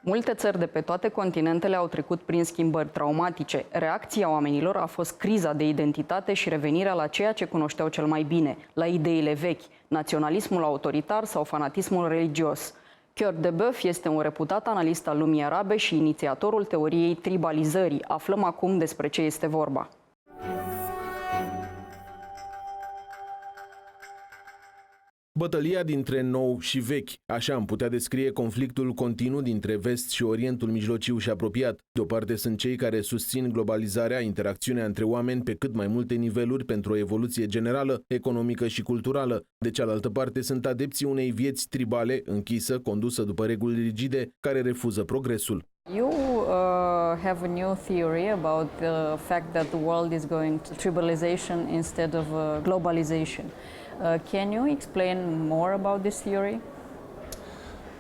Multe țări de pe toate continentele au trecut prin schimbări traumatice. Reacția oamenilor a fost criza de identitate și revenirea la ceea ce cunoșteau cel mai bine, la ideile vechi, naționalismul autoritar sau fanatismul religios. Koert Debeuf este un reputat analist al lumii arabe și inițiatorul teoriei tribalizării. Aflăm acum despre ce este vorba. Bătălia dintre nou și vechi, așa am putea descrie conflictul continuu dintre vest și Orientul Mijlociu și apropiat. De o parte sunt cei care susțin globalizarea, interacțiunea între oameni pe cât mai multe niveluri pentru o evoluție generală, economică și culturală. De cealaltă parte sunt adepții unei vieți tribale, închisă, condusă după reguli rigide, care refuză progresul. You have a new theory about the fact that the world is going to tribalization instead of globalization. Can you explain more about this theory?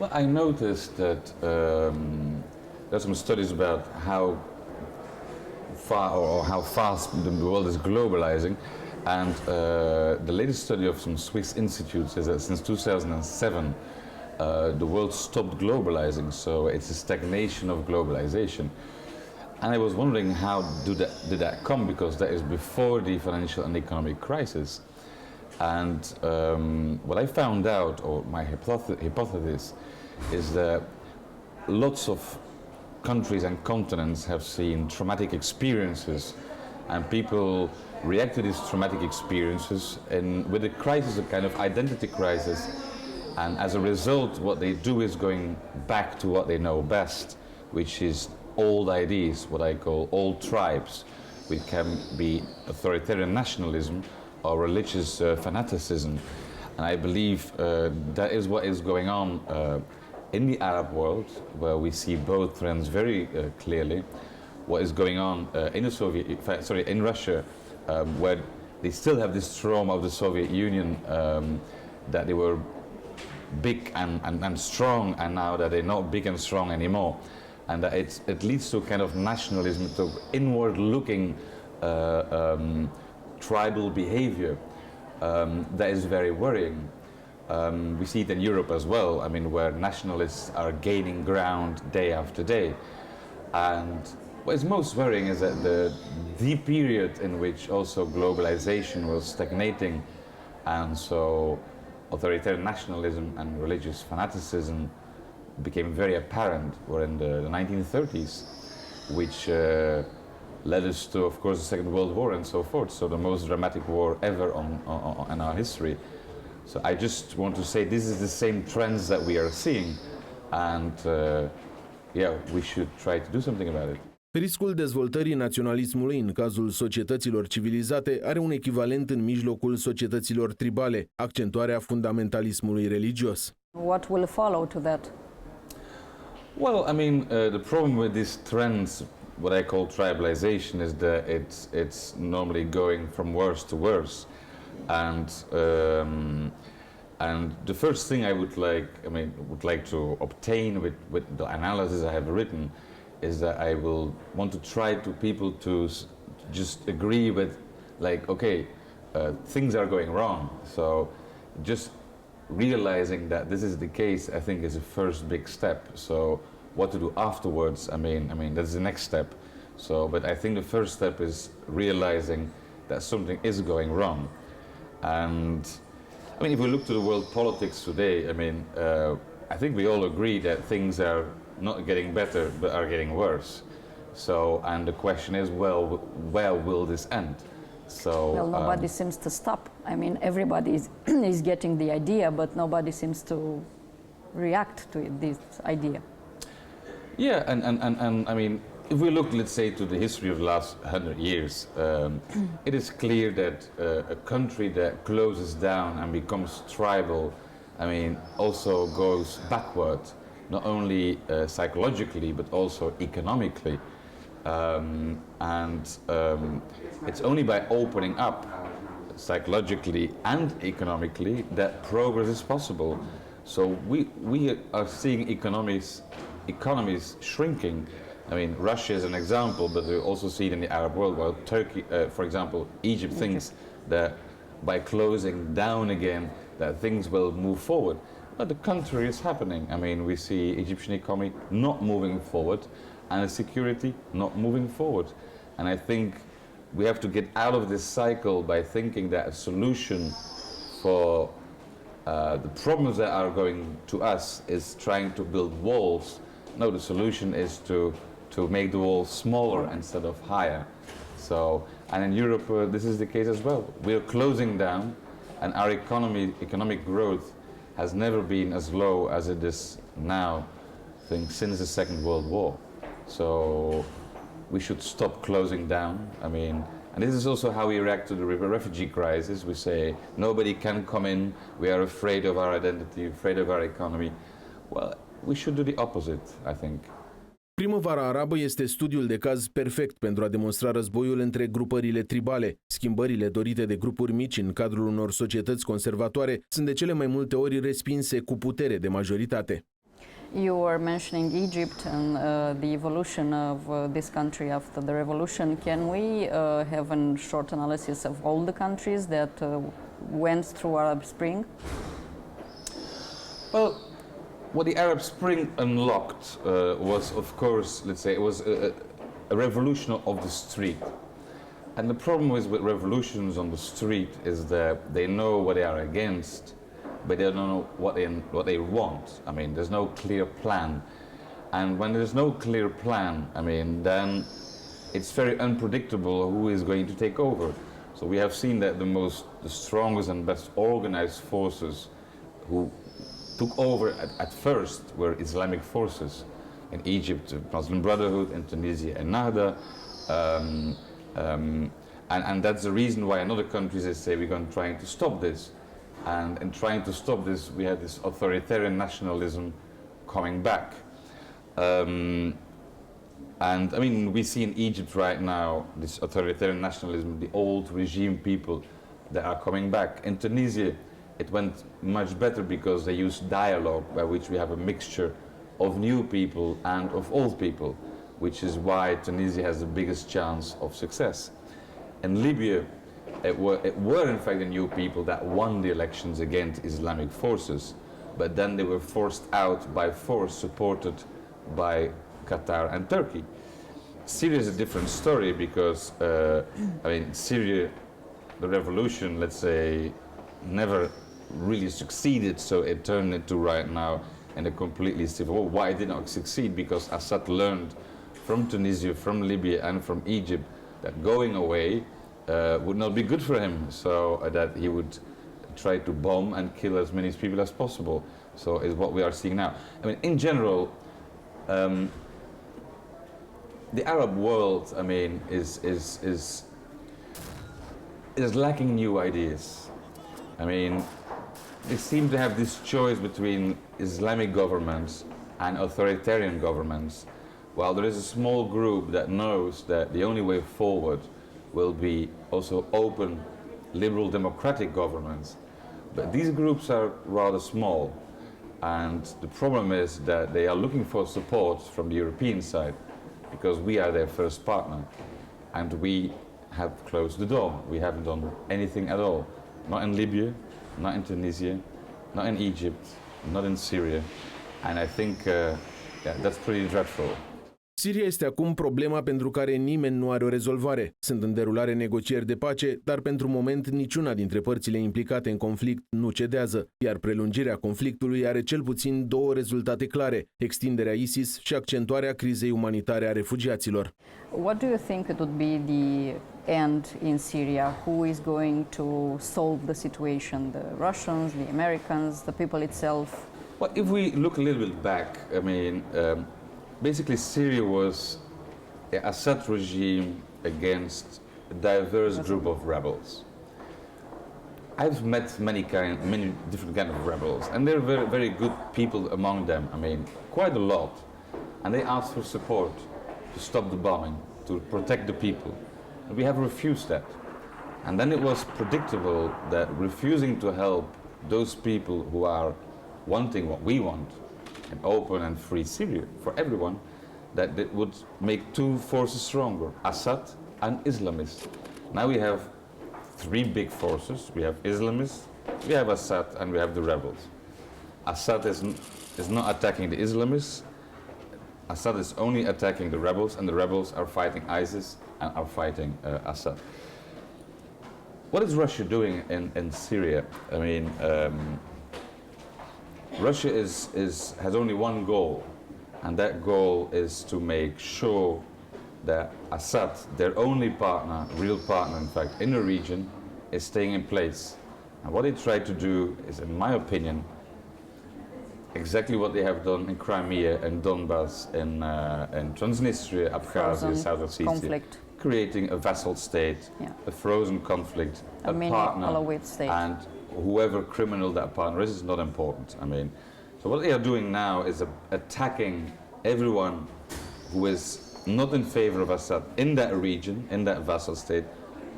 Well, I noticed that there's some studies about how far or how fast the world is globalizing, and the latest study of some Swiss institutes is that since 2007 the world stopped globalizing, so it's a stagnation of globalization. And I was wondering how did that come, because that is before the financial and economic crisis. And what I found out, or my hypothesis, is that lots of countries and continents have seen traumatic experiences, and people react to these traumatic experiences with a crisis, a kind of identity crisis. And as a result, what they do is going back to what they know best, which is old ideas, what I call old tribes, which can be authoritarian nationalism or religious fanaticism. And I believe that is what is going on in the Arab world, where we see both trends very clearly. What is going on in Russia, where they still have this trauma of the Soviet Union, that they were big and strong, and now that they're not big and strong anymore, and that it leads to kind of nationalism, to inward-looking tribal behavior that is very worrying. We see it in Europe as well, I mean, where nationalists are gaining ground day after day. And what is most worrying is that the period in which also globalization was stagnating, and so authoritarian nationalism and religious fanaticism became very apparent, were in the 1930s, which led us to, of course, the Second World War and so forth, so the most dramatic war ever in our history. So I just want to say this is the same trends that we are seeing, and yeah, we should try to do something about it. Riscul dezvoltării naționalismului în cazul societăților civilizate are un echivalent în mijlocul societăților tribale, accentuarea fundamentalismului religios. What will follow to that? Well, I mean, the problem with these trends, what I call tribalization, is that it's normally going from worse to worse, and the first thing I would like to obtain with the analysis I have written is that I will want to try to people to just agree with, like, okay, things are going wrong, so just realizing that this is the case, I think, is the first big step. So what to do afterwards, I mean that's the next step. So, but I think the first step is realizing that something is going wrong. And I mean, if we look to the world politics today, I mean, I think we all agree that things are not getting better, but are getting worse. So, and the question is, well, where will this end? So, well, nobody seems to stop. I mean, everybody is getting the idea, but nobody seems to react to this idea. Yeah, and I mean, if we look, let's say, to the history of the last 100 years, it is clear that a country that closes down and becomes tribal, I mean, also goes backward, not only psychologically, but also economically. It's only by opening up psychologically and economically that progress is possible. So we are seeing economies shrinking. I mean, Russia is an example, but we also see it in the Arab world, while Turkey, for example, Egypt thinks that by closing down again, that things will move forward. But the contrary is happening. I mean, we see Egyptian economy not moving forward and security not moving forward. And I think we have to get out of this cycle by thinking that a solution for the problems that are going to us is trying to build walls. No, the solution is to make the walls smaller instead of higher. So, and in Europe, this is the case as well. We are closing down, and our economic growth has never been as low as it is now, I think, since the Second World War. So we should stop closing down. I mean, and this is also how we react to the refugee crisis. We say, nobody can come in, we are afraid of our identity, afraid of our economy. Well, we should do the opposite, I think. Primăvara arabă este studiul de caz perfect pentru a demonstra războiul între grupările tribale. Schimbările dorite de grupuri mici în cadrul unor societăți conservatoare sunt de cele mai multe ori respinse cu putere de majoritate. You were mentioning Egypt and the evolution of this country after the revolution. Can we have a short analysis of all the countries that went through Arab Spring? Well, what the Arab Spring unlocked was, of course, let's say, it was a revolution of the street. And the problem with revolutions on the street is that they know what they are against, but they don't know what they want. I mean, there's no clear plan. And when there's no clear plan, I mean, then it's very unpredictable who is going to take over. So we have seen that the strongest and best organized forces who took over at first were Islamic forces. In Egypt, the Muslim Brotherhood, in Tunisia, Ennahda. And that's the reason why in other countries they say we're going to trying to stop this. And in trying to stop this, we had this authoritarian nationalism coming back. And I mean, we see in Egypt right now this authoritarian nationalism, the old regime people that are coming back. In Tunisia, it went much better because they used dialogue, by which we have a mixture of new people and of old people, which is why Tunisia has the biggest chance of success. In Libya, it were in fact the new people that won the elections against Islamic forces, but then they were forced out by force, supported by Qatar and Turkey. Syria is a different story because, I mean, Syria, the revolution, let's say, never really succeeded, so it turned into right now in a completely civil war. Why it did not succeed? Because Assad learned from Tunisia, from Libya and from Egypt that going away would not be good for him, so that he would try to bomb and kill as many people as possible. So is what we are seeing now. I mean, in general, the Arab world, I mean, is lacking new ideas. I mean, they seem to have this choice between Islamic governments and authoritarian governments, while there is a small group that knows that the only way forward will be also open, liberal, democratic governments. But these groups are rather small, and the problem is that they are looking for support from the European side, because we are their first partner, and we have closed the door. We haven't done anything at all. Not in Libya, not in Tunisia, not in Egypt, not in Syria. And I think that's pretty dreadful. Siria este acum problema pentru care nimeni nu are o rezolvare. Sunt în derulare negocieri de pace, dar pentru moment niciuna dintre părțile implicate în conflict nu cedează, iar prelungirea conflictului are cel puțin două rezultate clare: extinderea ISIS și accentuarea crizei umanitare a refugiaților. What do you think it would be the end in Syria? Who is going to solve the situation? The Russians, the Americans, the people itself? Well, if we look a little bit back, I mean, basically Syria was an Assad regime against a diverse group of rebels. I've met many different kind of rebels, and they're very, very good people among them. I mean, quite a lot. And they asked for support to stop the bombing, to protect the people. And we have refused that. And then it was predictable that refusing to help those people who are wanting what we want, an open and free Syria for everyone, that it would make two forces stronger, Assad and Islamists. Now we have three big forces. We have Islamists, we have Assad, and we have the rebels. Assad is not attacking the Islamists. Assad is only attacking the rebels, and the rebels are fighting ISIS and are fighting Assad. What is Russia doing in Syria? I mean, Russia has only one goal, and that goal is to make sure that Assad, their only partner, real partner in fact, in the region, is staying in place. And what they try to do is, in my opinion, exactly what they have done in Crimea and Donbass, in Transnistria, Abkhazia, South Ossetia. Conflict. Creating a vassal state, a frozen conflict, a partner, state. And whoever criminal that partner is not important. I mean, so what they are doing now is attacking everyone who is not in favor of Assad in that region, in that vassal state,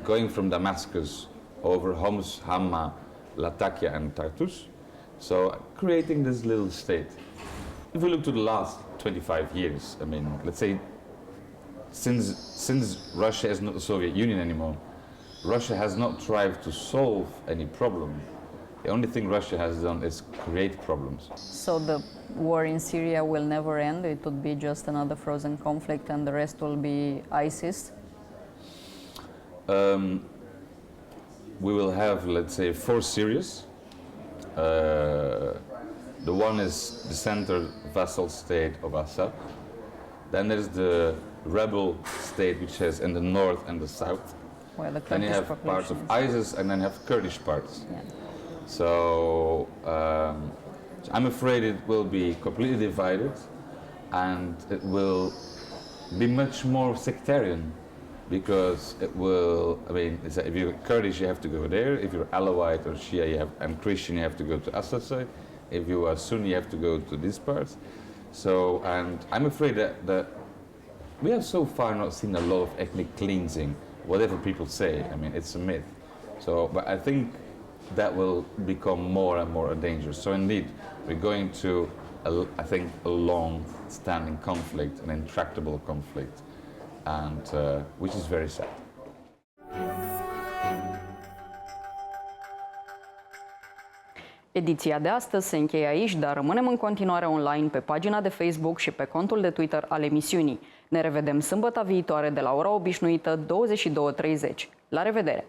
going from Damascus over Homs, Hama, Latakia and Tartus. So creating this little state. If we look to the last 25 years, I mean, let's say since Russia is not the Soviet Union anymore, Russia has not tried to solve any problem. The only thing Russia has done is create problems. So the war in Syria will never end? It would be just another frozen conflict and the rest will be ISIS? We will have, let's say, 4 Syrias. The one is the center vassal state of Assad. Then there's the rebel state, which is in the north and the south. Where the then you have parts of ISIS, and then you have Kurdish parts. Yeah. So I'm afraid it will be completely divided, and it will be much more sectarian, because it will, I mean, if you're Kurdish, you have to go there. If you're Alawite or Shia and Christian, you have to go to Assad side. If you are Sunni, you have to go to these parts. So, and I'm afraid that we have so far not seen a lot of ethnic cleansing, whatever people say. I mean, it's a myth. So, but I think that will become more and more dangerous. So indeed, we're going to, I think, a long-standing conflict, an intractable conflict, and which is very sad. Ediția de astăzi se încheie aici, dar rămânem în continuare online pe pagina de Facebook și pe contul de Twitter al emisiunii. Ne revedem sâmbătă viitoare de la ora obișnuită 22:30. La revedere!